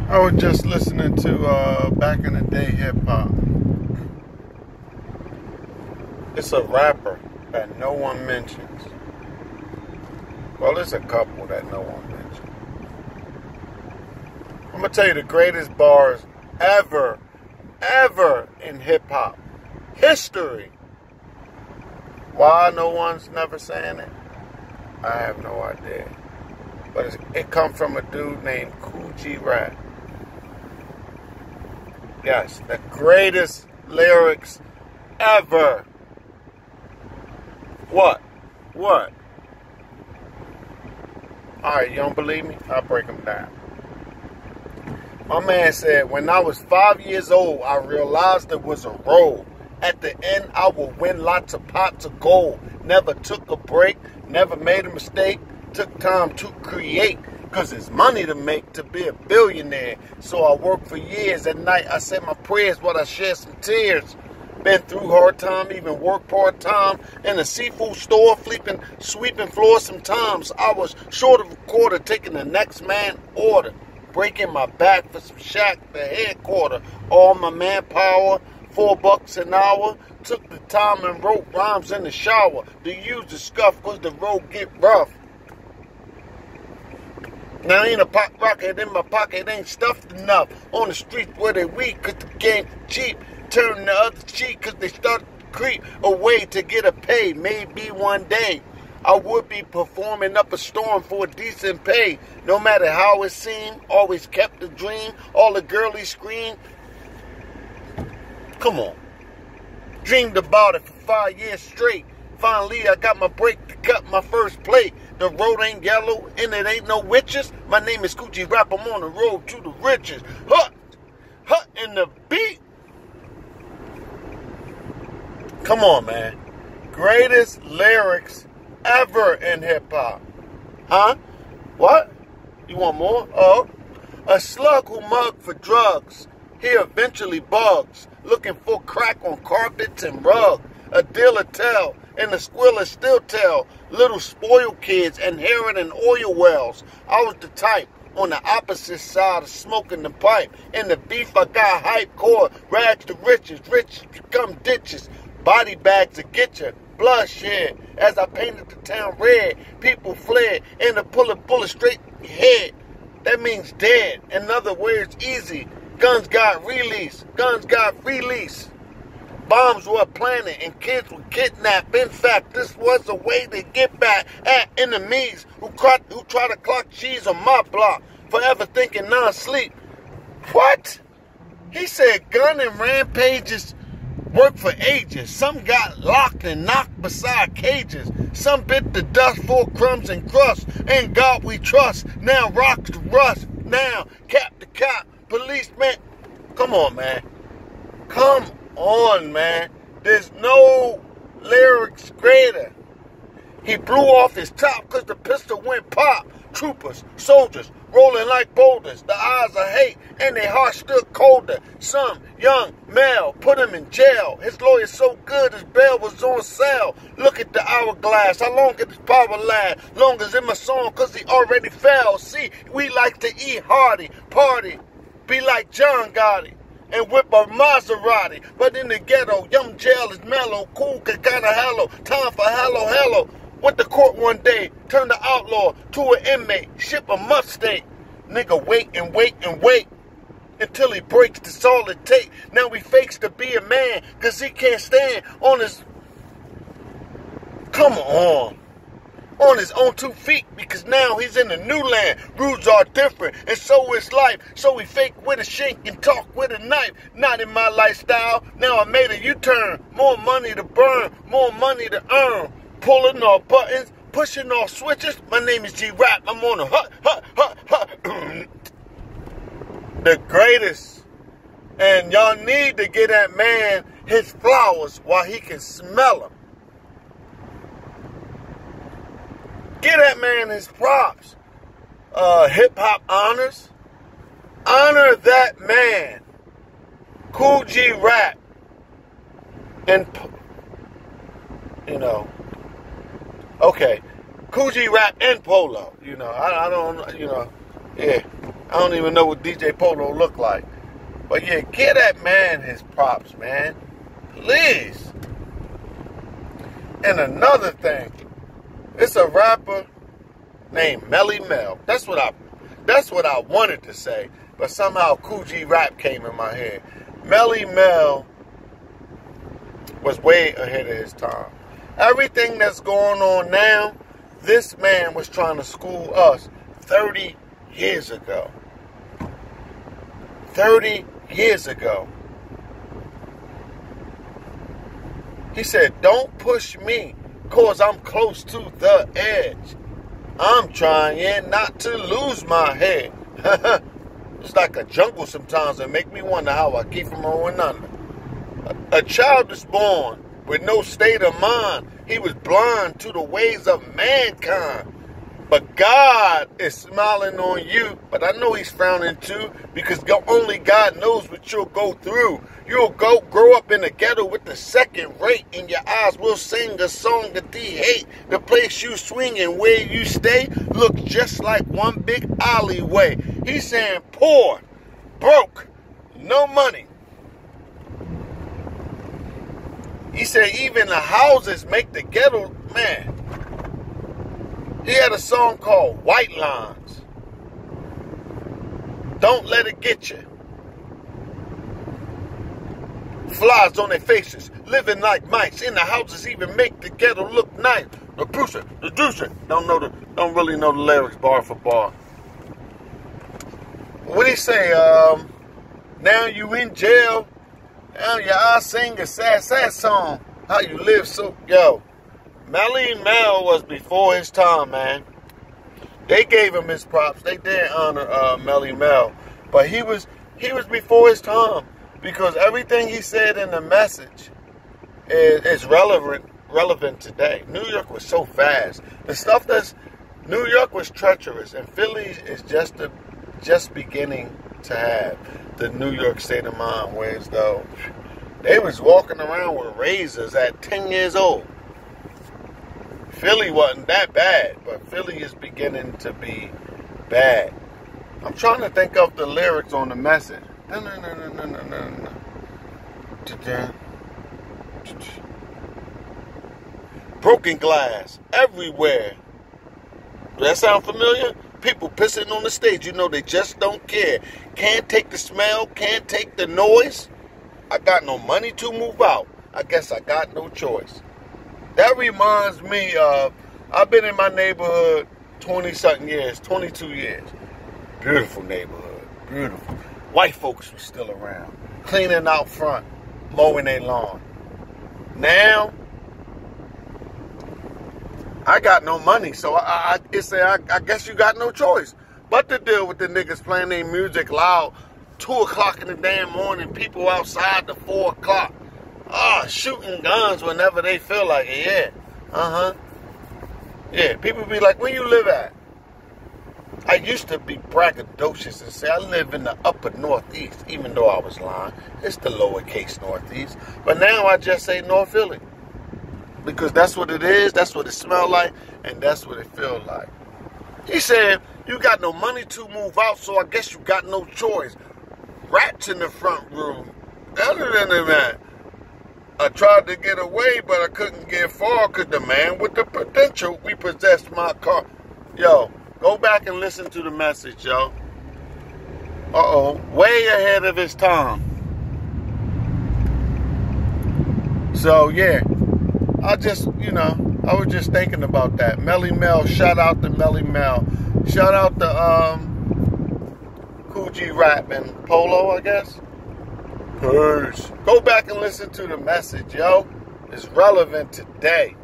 I was just listening to back in the day hip hop. It's a rapper that no one mentions. Well, there's a couple that no one mentions. I'm gonna tell you the greatest bars ever in hip hop history. Why no one's never saying it? I have no idea. But it comes from a dude named G.rap. Yes, the greatest lyrics ever. What? Alright, you don't believe me? I'll break them down. My man said, when I was 5 years old, I realized there was a road. At the end, I will win lots of pots of gold. Never took a break, never made a mistake. Took time to create, cause it's money to make to be a billionaire. So I worked for years. At night I said my prayers while I shed some tears. Been through hard time, even worked part-time in a seafood store, sweeping floors sometimes. I was short of a quarter, taking the next man order. Breaking my back for some shack, the headquarter. All my manpower, $4 an hour. Took the time and wrote rhymes in the shower. To use the scuff cause the road get rough. Now ain't a pop rocket in my pocket, ain't stuffed enough. On the streets where they weak, cause the game cheap. Turn the other cheek, cause they start to creep away to get a pay. Maybe one day I would be performing up a storm for a decent pay. No matter how it seemed, always kept the dream. All the girlies scream. Come on. Dreamed about it for 5 years straight. Finally, I got my break to cut my first plate. The road ain't yellow and it ain't no witches. My name is G.rap. I'm on the road to the riches. Hut in the beat. Come on, man. Greatest lyrics ever in hip hop. Huh? What? You want more? Oh. A slug who mugged for drugs. He eventually bugs. Looking for crack on carpets and rug. A dealer tell. And the squiller still tell. Little spoiled kids inheriting oil wells. I was the type on the opposite side of smoking the pipe. In the beef I got hype core. Rags to riches. Riches become ditches. Body bags to get you. Bloodshed. As I painted the town red. People fled. And to pull a bullet straight in your head. That means dead. In other words, easy. Guns got release. Guns got release. Bombs were planted and kids were kidnapped. In fact, this was a way to get back at enemies who try to clock cheese on my block. Forever thinking non-sleep. What? He said gun and rampages worked for ages. Some got locked and knocked beside cages. Some bit the dust for crumbs and crust. In God we trust. Now rocks to rust. Now cap to cap. Policeman. Come on, man. Come on, man. There's no lyrics greater. He blew off his top because the pistol went pop. Troopers, soldiers, rolling like boulders. The eyes of hate and their hearts stood colder. Some young male put him in jail. His lawyer so good his bail was on sale. Look at the hourglass. How long can this power last? Long as in my song because he already fell. See, we like to eat hearty, party, be like John Gotti. And whip a Maserati. But in the ghetto, young jail is mellow. Cool, cause kinda hello. Time for hello. Went to court one day. Turned the outlaw to an inmate. Ship a Mustang. Nigga wait and wait and wait. Until he breaks, that's all it take. Now he fakes to be a man. Cause he can't stand on his... Come on. On his own 2 feet, because now he's in a new land. Rules are different, and so is life. So we fake with a shank and talk with a knife. Not in my lifestyle. Now I made a U-turn. More money to burn, more money to earn. Pulling all buttons, pushing all switches. My name is G.rap. I'm on a the greatest. And y'all need to get that man his flowers while he can smell them. Get that man his props. Hip-hop honors. Honor that man. G.rap. And, okay. G.rap and Polo. You know, I don't, you know, yeah. I don't even know what DJ Polo look like. But yeah, give that man his props, man. Please. And another thing, it's a rapper named mell. That's what I wanted to say, but somehow G.rap came in my head. Mell was way ahead of his time. Everything that's going on now, this man was trying to school us 30 years ago. 30 years ago. He said, don't push me, cause I'm close to the edge. I'm trying not to lose my head. It's like a jungle sometimes and make me wonder how I keep from rolling under. A child is born with no state of mind. He was blind to the ways of mankind. But God is smiling on you. But I know he's frowning too, because only God knows what you'll go through. You'll grow up in the ghetto with the second rate, and your eyes will sing a song that they hate. The place you swing and where you stay look just like one big alleyway. He's saying poor, broke, no money. He said even the houses make the ghetto, man. He had a song called White Lines. Don't let it get you. Flies on their faces, living like mice. In the houses even make the ghetto look nice. The Brucer, don't really know the lyrics bar for bar. What did he say? Now you in jail. Now your eyes sing a sad song. How you live so, yo. Mell was before his time, man. They gave him his props. They did honor Mell, but he was before his time, because everything he said in the message is relevant today. New York was so fast. The stuff New York was treacherous, and Philly is just beginning to have the New York state of mind, whereas though they was walking around with razors at 10 years old. Philly wasn't that bad, but Philly is beginning to be bad. I'm trying to think of the lyrics on the message. Broken glass everywhere. Does that sound familiar? People pissing on the stage, you know they just don't care. Can't take the smell, can't take the noise. I got no money to move out. I guess I got no choice. That reminds me of, I've been in my neighborhood 20-something years, 22 years. Beautiful neighborhood, beautiful. White folks were still around, cleaning out front, mowing their lawn. Now, I got no money, so I guess you got no choice but to deal with the niggas playing their music loud, 2 o'clock in the damn morning, people outside to 4 o'clock. Shooting guns whenever they feel like it, yeah. Yeah, people be like, where you live at? I used to be braggadocious and say I live in the upper northeast, even though I was lying. It's the lowercase northeast. But now I just say North Philly, because that's what it is, that's what it smells like, and that's what it feels like. He said, you got no money to move out, so I guess you got no choice. Rats in the front room. Other than that, I tried to get away, but I couldn't get far, because the man with the potential repossessed my car. Yo, go back and listen to the message, yo. Way ahead of his time. So, yeah, I was just thinking about that. Mell, shout out to Mell. Shout out to G.rap and Polo, I guess. Peace. Go back and listen to the message, yo. It's relevant today.